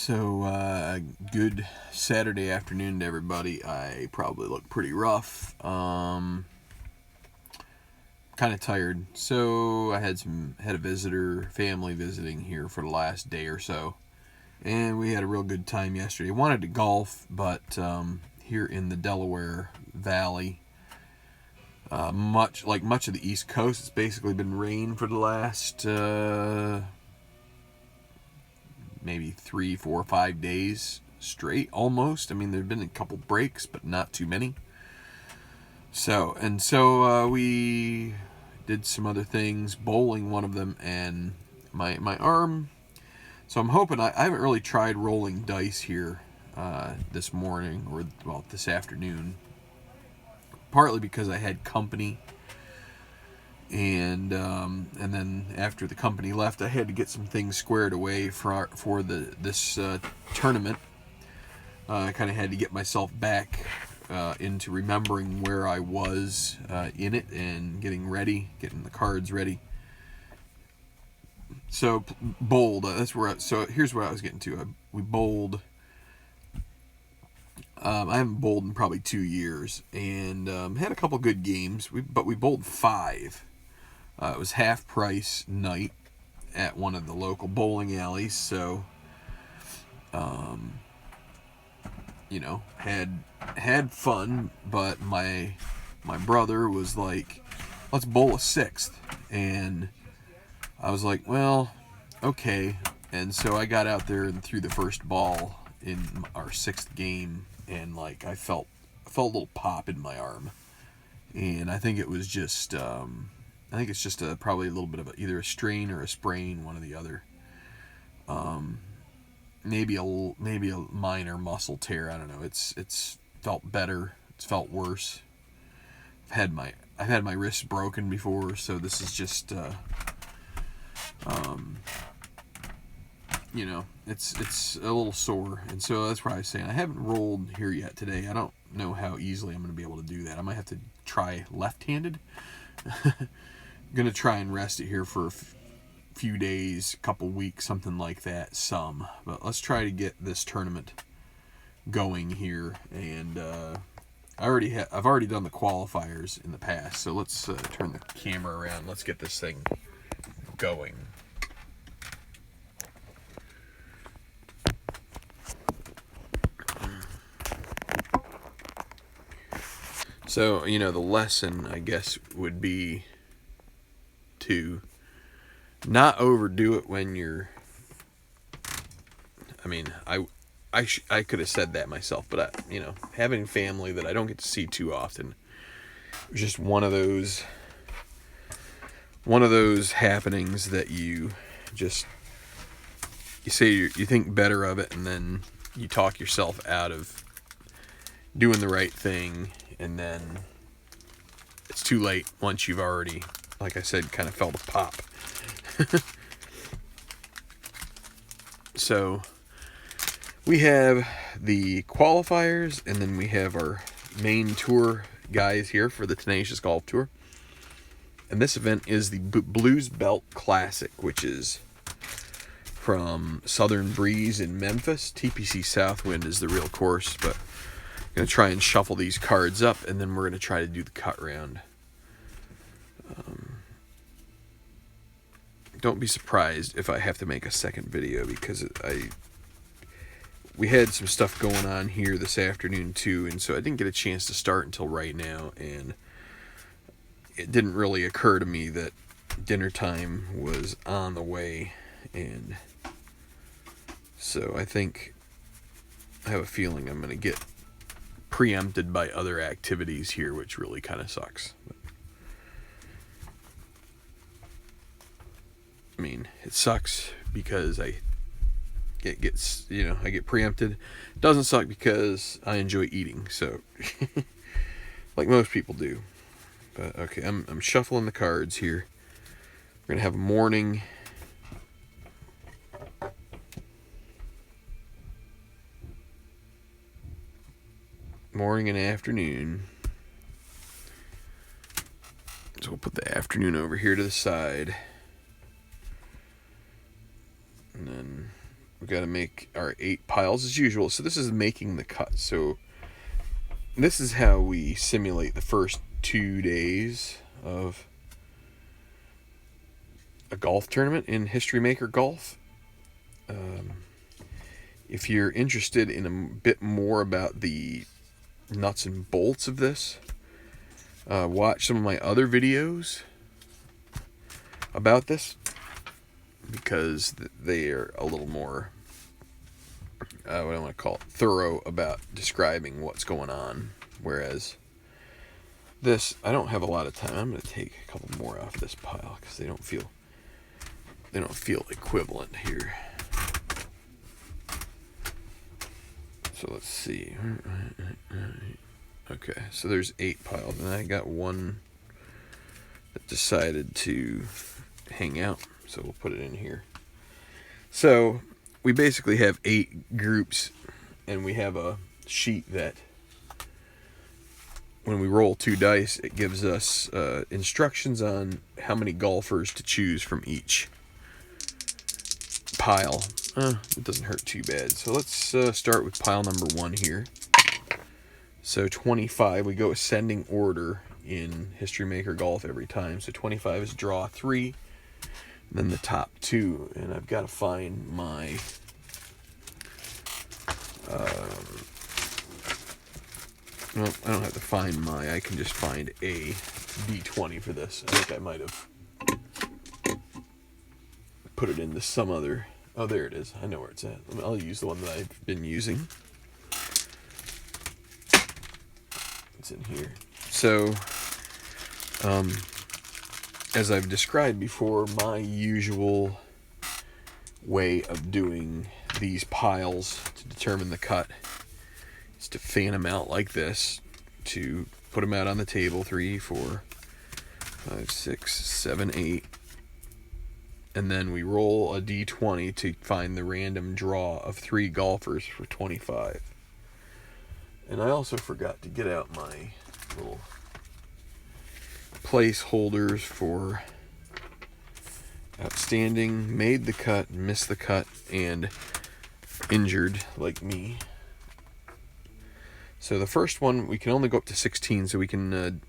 Good Saturday afternoon to everybody. I probably look pretty rough. Kind of tired. So I had a visitor, family visiting here for the last day or so, and we had a real good time yesterday. Wanted to golf, but here in the Delaware Valley, much of the East Coast, it's basically been rain for the last maybe 3, 4, 5 days straight, almost. I mean, there've been a couple breaks, but not too many. So we did some other things, bowling one of them, and my arm. So I'm hoping I haven't really tried rolling dice here this morning or this afternoon. Partly because I had company, and then after the company left, I had to get some things squared away for this tournament. I kind of had to get myself back into remembering where I was in it and getting the cards ready. So bowled. So here's what I was getting to. We bowled. I haven't bowled in probably 2 years, and had a couple good games. But we bowled 5. It was half price night at one of the local bowling alleys, so had fun. But my brother was like, "Let's bowl a 6th," and I was like, "Well, okay." And so I got out there and threw the first ball in our 6th game, and I felt a little pop in my arm, and I think it was just. I think it's just probably a little bit of either a strain or a sprain, one or the other. Maybe a minor muscle tear. I don't know. It's felt better. It's felt worse. I've had my wrists broken before, so this is just it's a little sore, and so that's why I was saying I haven't rolled here yet today. I don't know how easily I'm going to be able to do that. I might have to try left-handed. I'm going to try and rest it here for a few days, couple weeks, something like that, but let's try to get this tournament going here. And I've already done the qualifiers in the past, so let's turn the camera around. Let's get this thing going. So, the lesson, I guess, would be to not overdo it when you're. I mean, I could have said that myself, but having family that I don't get to see too often, it was just one of those happenings that you say you think better of it, and then you talk yourself out of doing the right thing, and then it's too late once you've already, like I said, kind of felt a pop. So we have the qualifiers, and then we have our main tour guys here for the Tenacious Golf Tour. And this event is the Blues Belt Classic, which is from Southern Breeze in Memphis. TPC Southwind is the real course, but I'm going to try and shuffle these cards up, and then we're going to try to do the cut round. Don't be surprised if I have to make a second video, because we had some stuff going on here this afternoon too, and so I didn't get a chance to start until right now, and it didn't really occur to me that dinner time was on the way, and so I have a feeling I'm going to get preempted by other activities here, which really kind of sucks. I mean, it sucks because I get preempted. It doesn't suck because I enjoy eating, so like most people do. But okay, I'm shuffling the cards here. We're gonna have morning, and afternoon. So we'll put the afternoon over here to the side. And then we've got to make our 8 piles as usual. So this is making the cut. So this is how we simulate the first 2 days of a golf tournament in History Maker Golf. If you're interested in a bit more about the nuts and bolts of this, watch some of my other videos about this, because they are a little more, what I want to call it, thorough about describing what's going on. Whereas this, I don't have a lot of time. I'm going to take a couple more off this pile because they don't feel equivalent here. So let's see. Okay, so there's 8 piles, and I got one that decided to hang out, so we'll put it in here. So we basically have 8 groups, and we have a sheet that when we roll 2 dice, it gives us instructions on how many golfers to choose from each pile. It doesn't hurt too bad. So let's start with pile number 1 here. So 25, we go ascending order in History Maker Golf every time. So 25 is draw 3, then the top 2, and I've got to find my well, I don't have to find I can just find a D20 for this. I think I might have put it into some other, oh, there it is. I know where it's at. I'll use the one that I've been using. It's in here. So, as I've described before, my usual way of doing these piles to determine the cut is to fan them out like this, to put them out on the table, 3, 4, 5, 6, 7, 8, and then we roll a D20 to find the random draw of 3 golfers for 25. And I also forgot to get out my little placeholders for outstanding, made the cut, missed the cut, and injured like me. So the first one, we can only go up to 16, so we can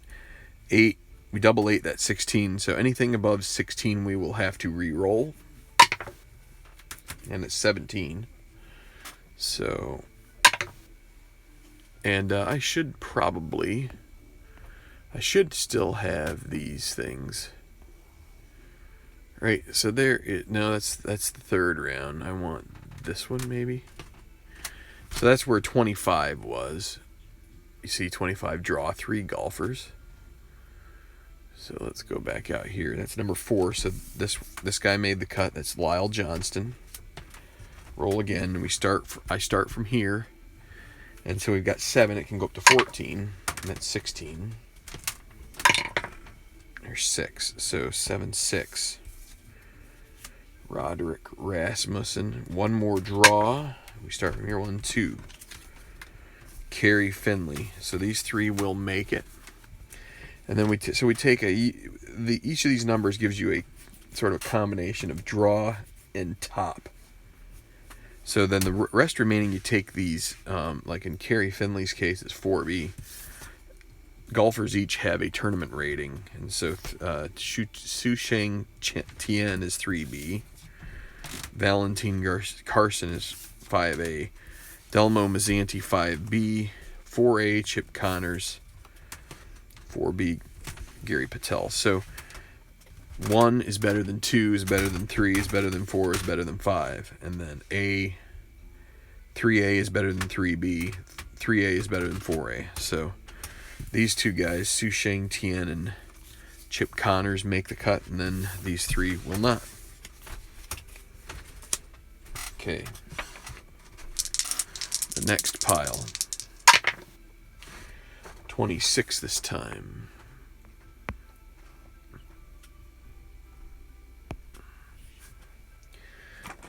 8, we double 8 that 16, so anything above 16 we will have to re-roll, and it's 17. So, and I should still have these things. Right, so no, that's the third round. I want this one maybe. So that's where 25 was. You see 25 draw 3 golfers. So let's go back out here. That's number 4. So this guy made the cut. That's Lyle Johnston. Roll again. I start from here. And so we've got 7. It can go up to 14. And that's 16. There's 6. So 7, 6. Roderick Rasmussen. One more draw. We start from here. 1, 2. Kerry Finley. So these 3 will make it. And then we take each of these numbers gives you a sort of combination of draw and top. So then the rest remaining, you take these, like in Kerry Finley's case, it's 4B. Golfers each have a tournament rating, and so Su-Sheng Tian is 3B. Valentin Carson is 5A. Delmo Mazzanti 5B. 4A Chip Connors. 4B Gary Patel. So 1 is better than 2, is better than 3, is better than 4, is better than 5. And then 3A is better than 3B. 3A is better than 4A. So these 2 guys, Su-Sheng Tian and Chip Connors, make the cut, and then these 3 will not. Okay. The next pile. 26 this time.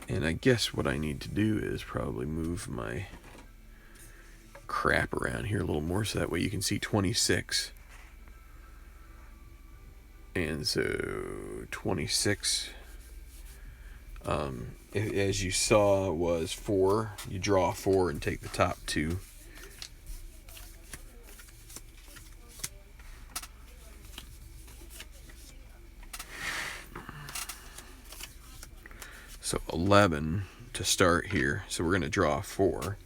And I guess what I need to do is probably move my crap around here a little more so that way you can see 26. And so 26, As you saw, was 4. You draw 4 and take the top 2. So 11 to start here. So we're going to draw 4.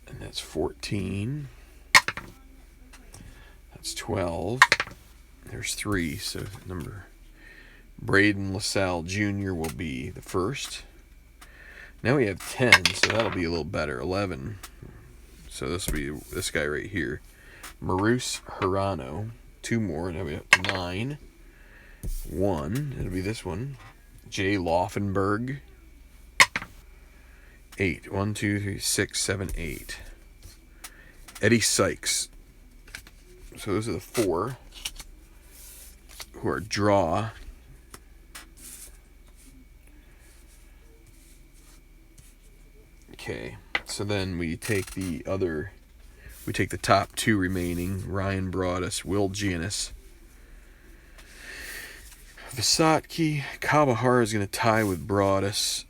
And that's 14. That's 12. There's 3. So number Braden LaSalle Jr. will be the first. Now we have 10, so that'll be a little better. 11. So this will be this guy right here. Marus Hirano. 2 more. Now we have 9. 1. It'll be this one. Jay Laufenberg. 8. 1, 2, 3, 6, 7, 8. Eddie Sykes. So those are the 4 who are draw. Okay, so then we take the top 2 remaining. Ryan Broadus, Will Giannis. Visotki, Kawahara is going to tie with Broadus.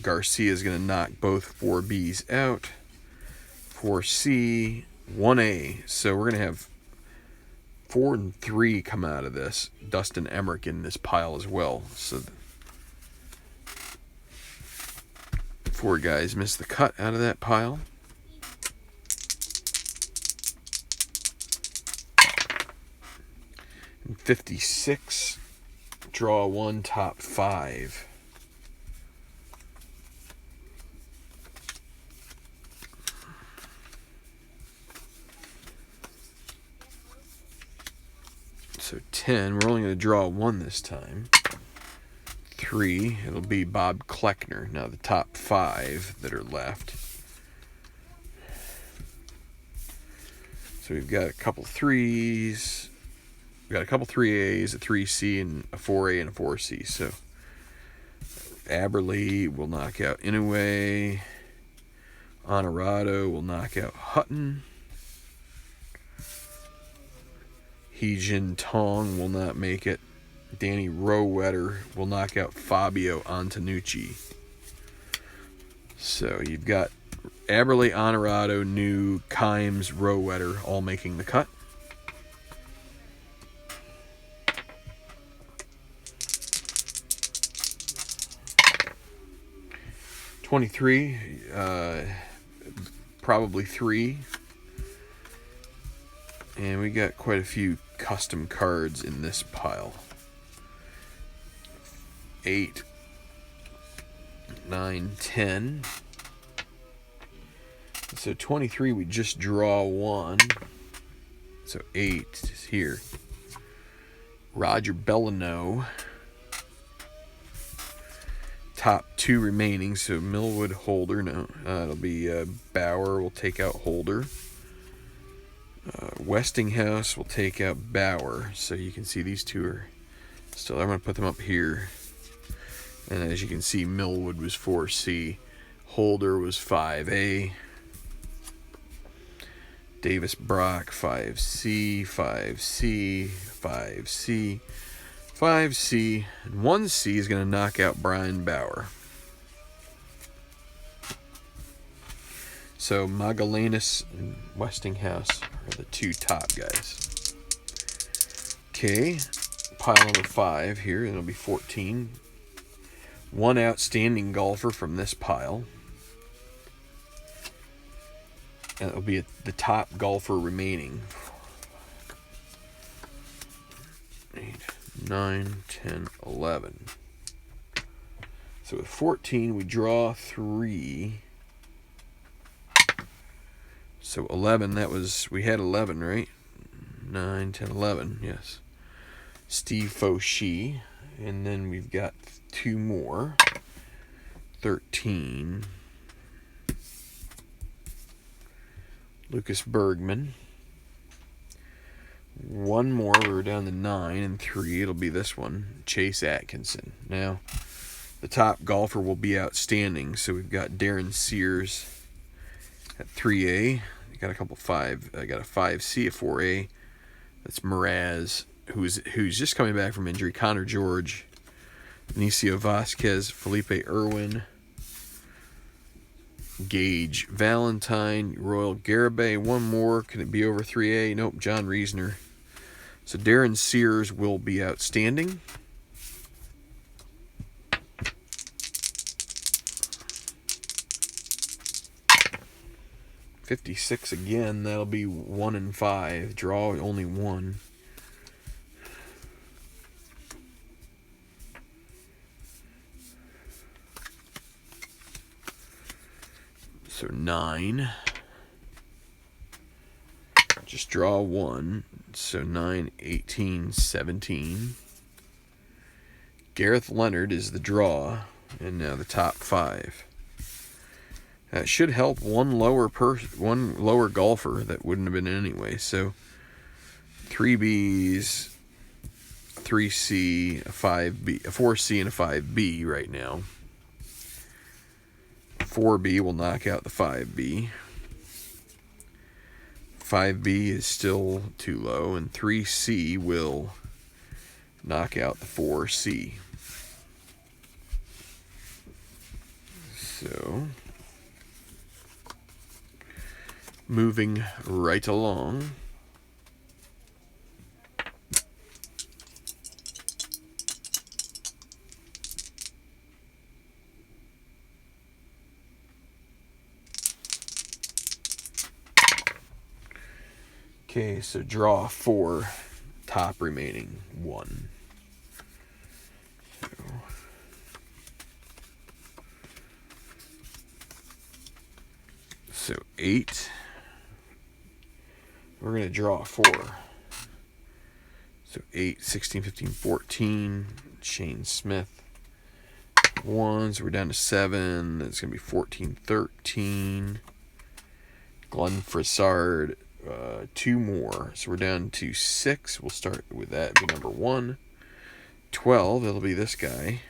Garcia is going to knock both 4Bs out. 4C, 1A. So we're going to have 4 and 3 come out of this. Dustin Emmerich in this pile as well. So 4 guys missed the cut out of that pile. And 56, draw 1, top 5. So 10, we're only going to draw 1 this time. 3, it'll be Bob Kleckner. Now the top 5 that are left. So we've got a couple 3s. We've got a couple 3As, a 3C, and a 4A and a 4C. So Aberley will knock out Inoue. Honorado will knock out Hutton. Heejin Tong will not make it. Danny Rowetter will knock out Fabio Antonucci. So you've got Aberley, Honorado, New, Kimes, Rowetter all making the cut. $23, probably 3. And we got quite a few custom cards in this pile. 8, 9, 10. So 23, we just draw 1. So 8 is here. Roger Bellino. Top 2 remaining. So Millwood, Holder. No, it'll be Bauer will take out Holder. Westinghouse will take out Bauer. So you can see these 2 are still. I'm going to put them up here. And as you can see, Millwood was 4C. Holder was 5A. Davis Brock, 5C, 5C, 5C, 5C. And 1C is going to knock out Brian Bauer. So Magellanis and Westinghouse are the 2 top guys. Okay, pile number 5 here, and it'll be 14. 1 outstanding golfer from this pile. And it'll be the top golfer remaining. 8, 9, 10, 11. So with 14, we draw 3. So 11, that was, we had 11, right? 9, 10, 11, yes. Steve Fauci. And then we've got 2 more. 13. Lucas Bergman. 1 more. We're down to 9 and 3. It'll be this one. Chase Atkinson. Now, the top golfer will be outstanding. So we've got Darren Sears at 3A. I got a couple 5. I got a 5C, a 4A. That's Mraz, who's just coming back from injury. Connor George, Benicio Vasquez, Felipe Irwin, Gage Valentine, Royal Garibay. One more. Can it be over 3A? Nope, John Reisner. So Darren Sears will be outstanding. $56 again. That'll be 1 and 5. Draw only 1. So 9. Just draw 1. So 9, 18, 17. Gareth Leonard is the draw. And now the top 5. That should help one lower golfer that wouldn't have been anyway. So 3 Bs, 3C, a 5B, a 4C, and a 5B right now. 4B will knock out the 5B. 5B is still too low, and 3C will knock out the 4C. So, moving right along. Okay, so draw 4, top remaining 1. So 8. We're going to draw 4. So 8, 16, 15, 14. Shane Smith. 1, so we're down to 7. That's going to be 14, 13. Glenn Frassard. 2 more, so we're down to 6. We'll start with that. Be number 1. 12, it'll be this guy,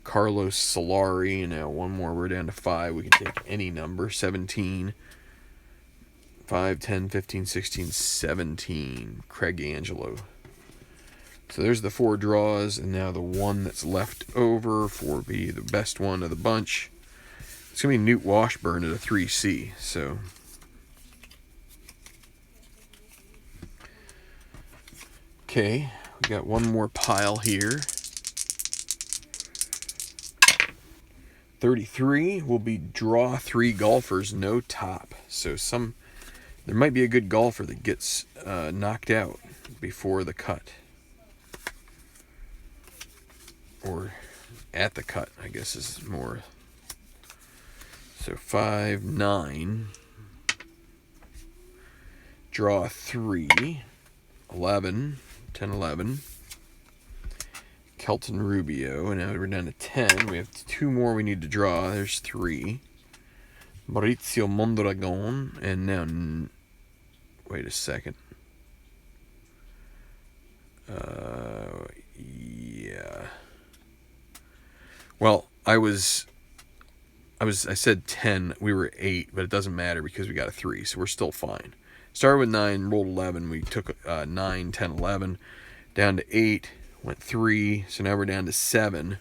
Carlos Solari. And now 1 more, we're down to 5. We can take any number. 17, 5, 10, 15, 16, 17. Craig Angelo. So there's the 4 draws, and now the 1 that's left over for be the best one of the bunch. It's gonna be Newt Washburn at a 3C. So. Okay, we got 1 more pile here. 33 will be draw 3 golfers, no top. So there might be a good golfer that gets knocked out before the cut. Or at the cut, I guess is more. So 5, 9. Draw 3. 11. 10, 11. Kelton Rubio, and now we're down to 10. We have 2 more we need to draw. There's 3. Maurizio Mondragon, and now, wait a second. Yeah. Well, I said 10. We were 8, but it doesn't matter because we got a 3, so we're still fine. Started with 9, rolled 11. We took 9, 10, 11. Down to 8, went 3. So now we're down to 7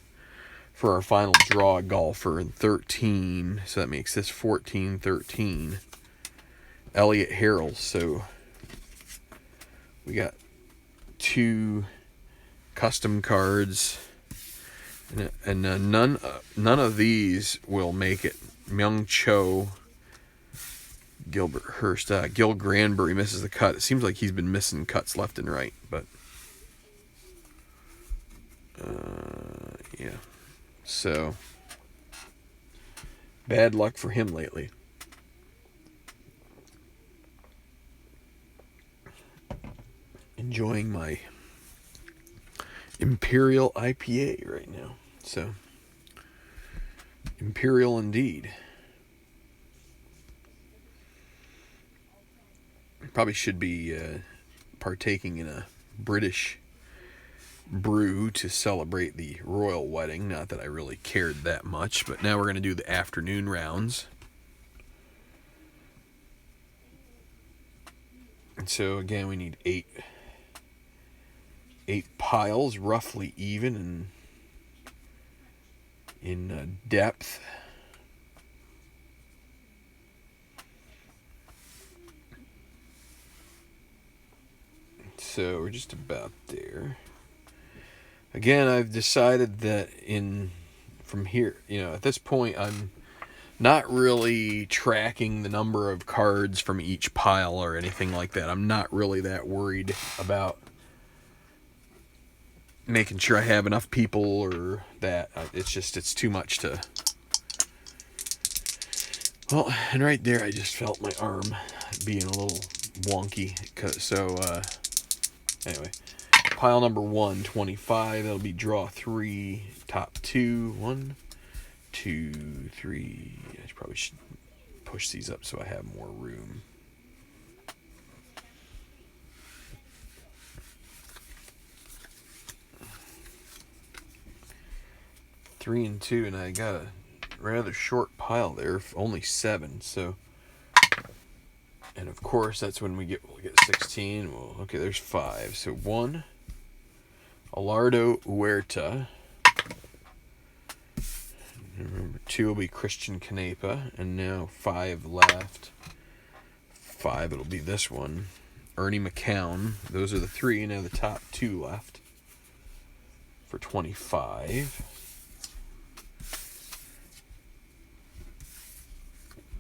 for our final draw golfer. And 13. So that makes this 14, 13. Elliot Harrell. So we got 2 custom cards. And none of these will make it. Myung Cho. Gilbert Hurst. Gil Granbury misses the cut. It seems like he's been missing cuts left and right, but yeah. So bad luck for him lately. Enjoying my Imperial IPA right now. So Imperial indeed. Probably should be partaking in a British brew to celebrate the royal wedding. Not that I really cared that much, but now we're going to do the afternoon rounds. And so again, we need 8 piles, roughly even, and in depth. So we're just about there. Again, I've decided that from here, at this point, I'm not really tracking the number of cards from each pile or anything like that. I'm not really that worried about making sure I have enough people or that. It's too much to... Well, and right there I just felt my arm being a little wonky. So, anyway, pile number 125, that'll be draw 3, top 2, 1, 2, 3. I probably should push these up so I have more room. Three and 2, and I got a rather short pile there, only 7. So, and of course that's when we'll get 16. Well, okay, there's 5. So 1, Alardo Huerta. Remember, 2 will be Christian Canepa, and now 5 left. 5, it'll be this one, Ernie McCown. Those are the 3. Now the top 2 left for 25.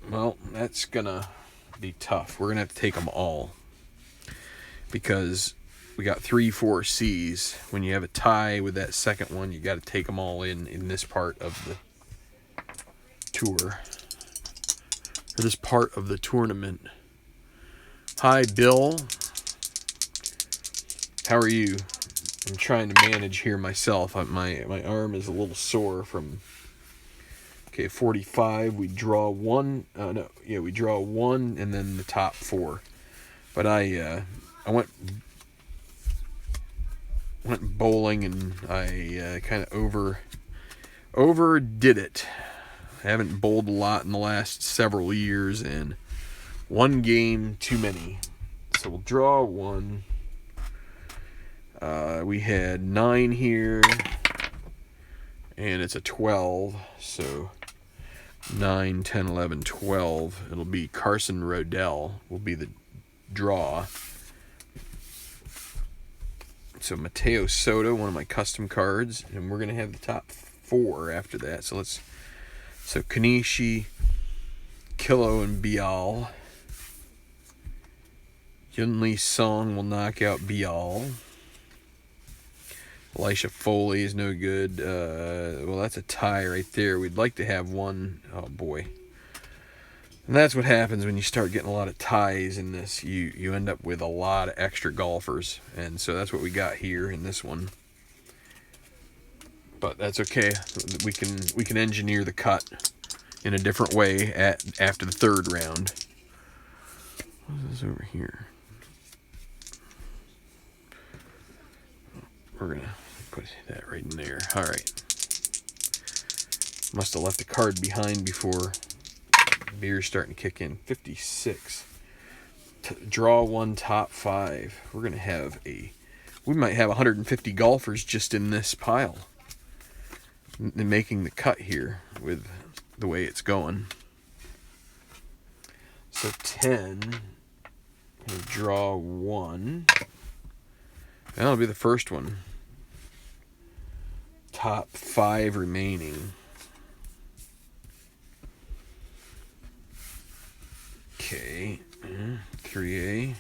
Well, that's gonna be tough. We're gonna have to take them all because we got 3 4Cs. When you have a tie with that second one, you got to take them all in this part of the tour, or this part of the tournament. Hi, Bill. How are you? I'm trying to manage here myself. My arm is a little sore from... Okay, 45. We draw 1. We draw 1 and then the top 4. But I went bowling and I kind of overdid it. I haven't bowled a lot in the last several years, and one game too many. So we'll draw 1. We had 9 here, and it's a 12, so 9, 10, 11, 12. It'll be Carson Rodell will be the draw. So Mateo Soto, one of my custom cards, and we're going to have the top 4 after that. So Kanishi, Kilo, and Bial. Yunli Song will knock out Bial. Elisha Foley is no good. Well, that's a tie right there. We'd like to have one. Oh, boy. And that's what happens when you start getting a lot of ties in this. You end up with a lot of extra golfers. And so that's what we got here in this one. But that's okay. We can engineer the cut in a different way after the 3rd round. What is this over here? We're going to put that right in there. All right. Must have left a card behind before. Beer's starting to kick in. 56. Draw 1, top 5. We're going to have we might have 150 golfers just in this pile. Making the cut here with the way it's going. So 10. Draw 1. That'll be the first one. Top 5 remaining. Okay. 3A.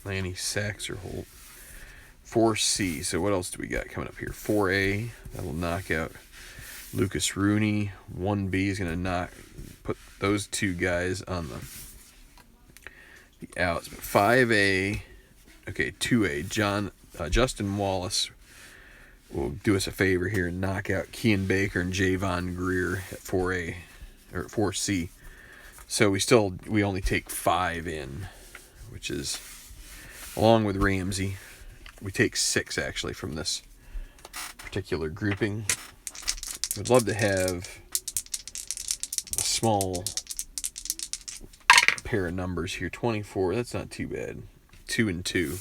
Lanny Saxerholt. 4C. So what else do we got coming up here? 4A. That'll knock out Lucas Rooney. 1B is going to put those 2 guys on the outs. But 5A. Okay, 2A. Justin Wallace will do us a favor here and knock out Kean Baker and Javon Greer at 4A or 4C. So we only take 5 in, which is, along with Ramsey, we take 6 actually from this particular grouping. I'd love to have a small pair of numbers here. 24, that's not too bad. 2 and 2.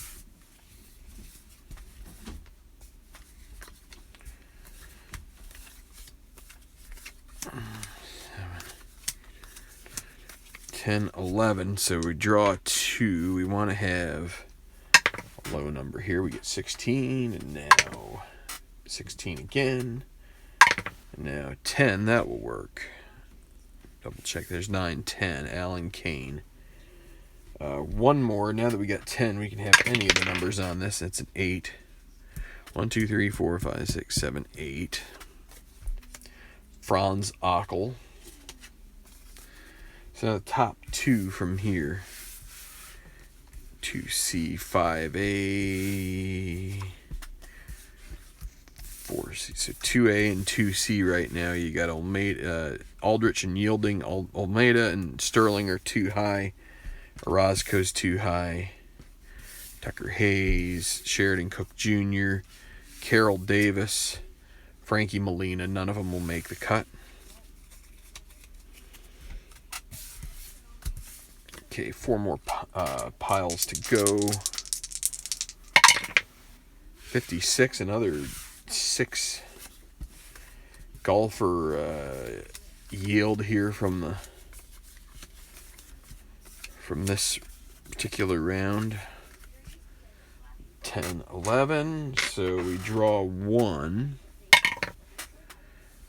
10, 11. So we draw 2. We want to have a low number here. We get 16, and now 16 again. And now 10. That will work. Double check. There's 9, 10. Alan Kane. One more. Now that we got 10, we can have any of the numbers on this. It's an 8. 1, 2, 3, 4, 5, 6, 7, 8. Franz Ockel. So the top 2 from here. 2C, 5A, 4C. So 2A and 2C right now. You got Aldrich and Yielding. Almeida and Sterling are too high. Orozco's too high. Tucker Hayes, Sheridan Cook Jr., Carroll Davis, Frankie Molina. None of them will make the cut. Okay, 4 more piles to go. 56, another 6 golfer yield here from this particular round. 10, 11. So we draw 1.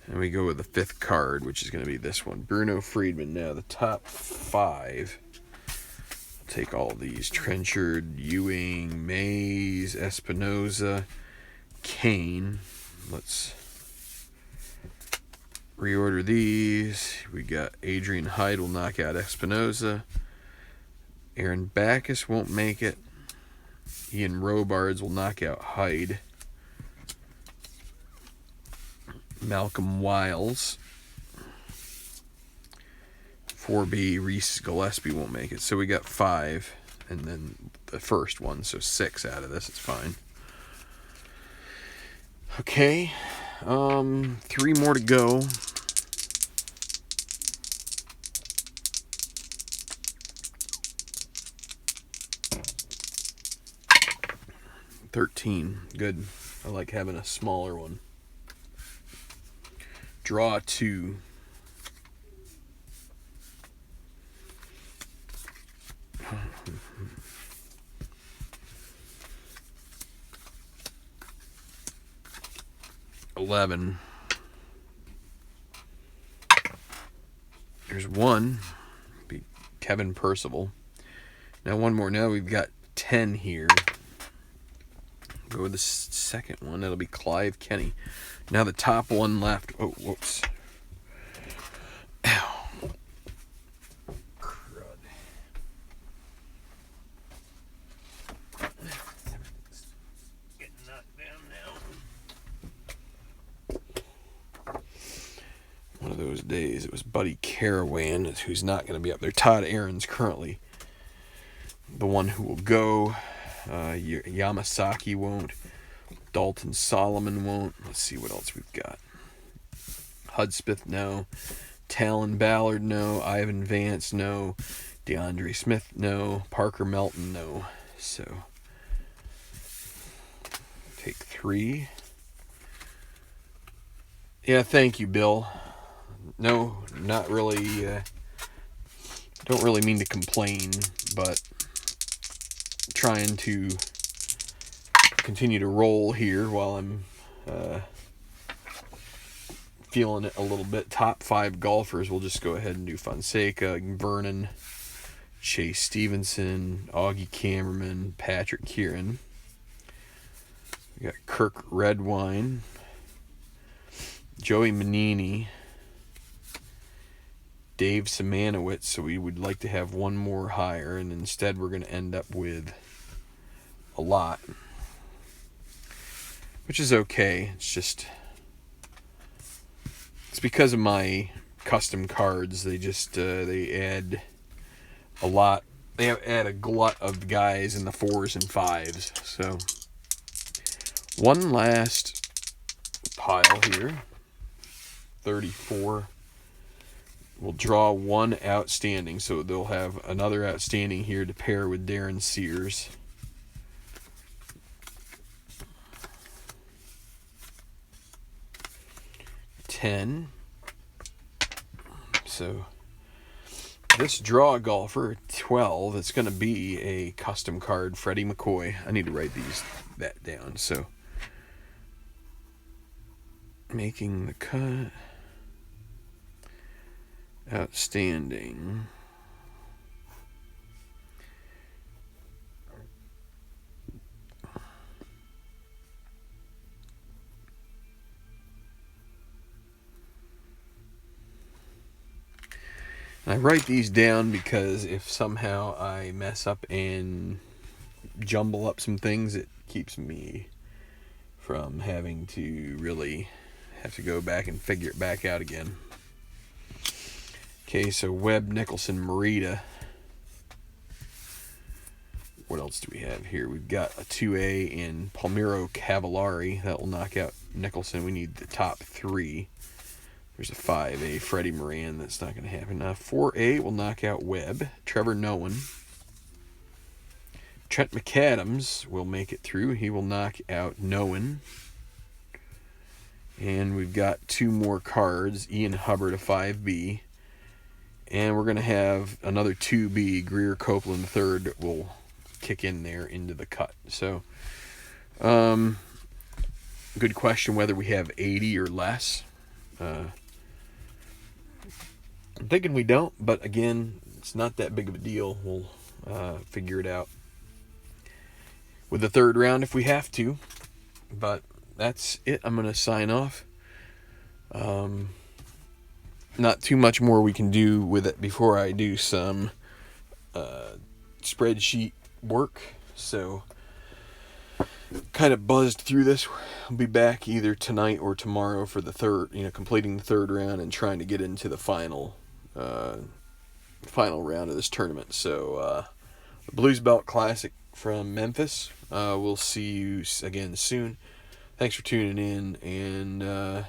And we go with the 5th card, which is going to be this one. Bruno Friedman. Now the top 5. Take all these. Trenchard, Ewing, Mays, Espinoza, Kane. Let's reorder these. We got Adrian Hyde will knock out Espinoza. Aaron Backus won't make it. Ian Robards will knock out Hyde. Malcolm Wiles. 4B, Reese Gillespie won't make it. So we got 5, and then the first one, so 6 out of this. It's fine. Okay, 3 more to go. $13. Good. I like having a smaller one. Draw 2. $11. There's 1. Be Kevin Percival. Now 1 more. Now we've got 10 here. Go with the second one. That'll be Clive Kenny. Now the top 1 left. Oh, whoops. Ow. Crud. Getting knocked down now. One of those days. It was Buddy Carawan, who's not going to be up there. Todd Aaron's currently the one who will go. Yamasaki won't. Dalton Solomon won't. Let's see what else we've got. Hudspeth, no. Talon Ballard, no. Ivan Vance, no. DeAndre Smith, no. Parker Melton, no. So, take 3. Yeah, thank you, Bill. No, not really. Don't really mean to complain, but trying to continue to roll here while I'm feeling it a little bit. Top 5 golfers, we'll just go ahead and do Fonseca, Vernon, Chase Stevenson, Augie Cameraman, Patrick Kieran. We got Kirk Redwine, Joey Manini, Dave Simanowitz. So we would like to have 1 more higher, and instead we're going to end up with a lot, which is okay. It's because of my custom cards. They just they add a lot. They add a glut of guys in the 4s and 5s. So 1 last pile here. 34. We'll draw 1 outstanding, so they'll have another outstanding here to pair with Darren Sears. $10. So this draw golfer 12, it's going to be a custom card, Freddie McCoy. I need to write that down. So, making the cut. Outstanding. I write these down because if somehow I mess up and jumble up some things, it keeps me from having to really have to go back and figure it back out again. Okay, so Webb, Nicholson, Morita. What else do we have here? We've got a 2A in Palmiro Cavallari. That will knock out Nicholson. We need the top 3. There's a 5A, Freddie Moran. That's not going to happen. 4A will knock out Webb. Trevor Nolan. Trent McAdams will make it through. He will knock out Nolan. And we've got 2 more cards. Ian Hubbard, a 5B. And we're going to have another 2B. Greer Copeland, 3rd, will kick in there into the cut. So, good question whether we have 80 or less. I'm thinking we don't, but again, it's not that big of a deal. We'll figure it out with the 3rd round if we have to. But that's it. I'm going to sign off. Not too much more we can do with it before I do some spreadsheet work. So, kind of buzzed through this. I'll be back either tonight or tomorrow for the 3rd, completing the 3rd round and trying to get into the final round of this tournament. So, the Blues Belt Classic from Memphis. We'll see you again soon. Thanks for tuning in, and